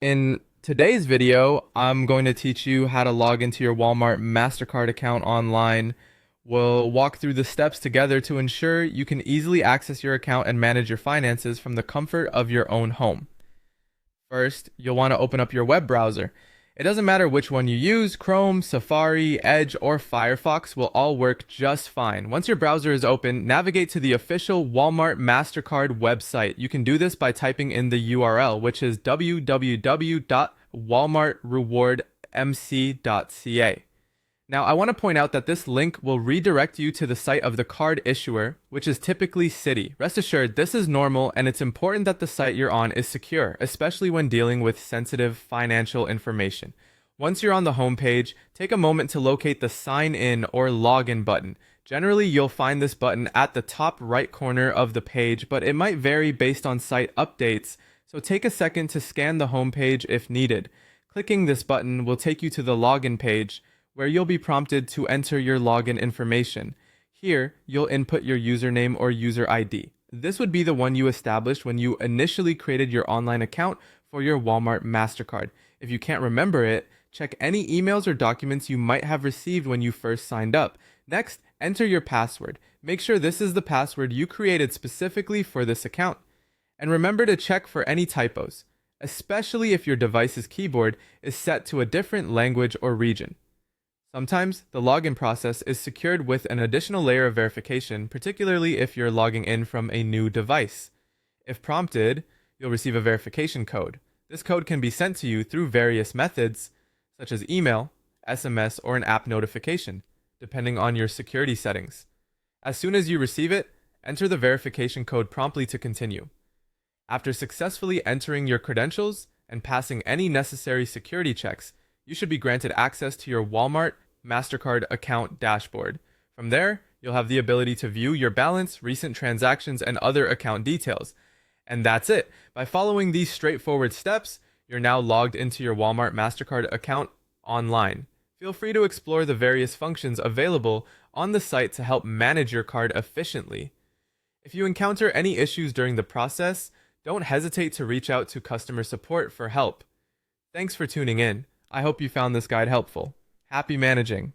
In today's video, I'm going to teach you how to log into your Walmart Mastercard account online. We'll walk through the steps together to ensure you can easily access your account and manage your finances from the comfort of your own home. First, you'll want to open up your web browser. It doesn't matter which one you use, Chrome, Safari, Edge, or Firefox will all work just fine. Once your browser is open, navigate to the official Walmart Mastercard website. You can do this by typing in the URL, which is www.walmartrewardmc.ca. Now, I want to point out that this link will redirect you to the site of the card issuer, which is typically Citi. Rest assured, this is normal, and it's important that the site you're on is secure, especially when dealing with sensitive financial information. Once you're on the homepage, take a moment to locate the Sign In or Login button. Generally, you'll find this button at the top right corner of the page, but it might vary based on site updates, so take a second to scan the homepage if needed. Clicking this button will take you to the login page, where you'll be prompted to enter your login information. Here, you'll input your username or user ID. This would be the one you established when you initially created your online account for your Walmart Mastercard. If you can't remember it, check any emails or documents you might have received when you first signed up. Next, enter your password. Make sure this is the password you created specifically for this account. And remember to check for any typos, especially if your device's keyboard is set to a different language or region. Sometimes, the login process is secured with an additional layer of verification, particularly if you're logging in from a new device. If prompted, you'll receive a verification code. This code can be sent to you through various methods, such as email, SMS, or an app notification, depending on your security settings. As soon as you receive it, enter the verification code promptly to continue. After successfully entering your credentials and passing any necessary security checks, you should be granted access to your Walmart Mastercard account dashboard. From there, you'll have the ability to view your balance, recent transactions, and other account details. And that's it. By following these straightforward steps, you're now logged into your Walmart Mastercard account online. Feel free to explore the various functions available on the site to help manage your card efficiently. If you encounter any issues during the process, don't hesitate to reach out to customer support for help. Thanks for tuning in. I hope you found this guide helpful. Happy managing!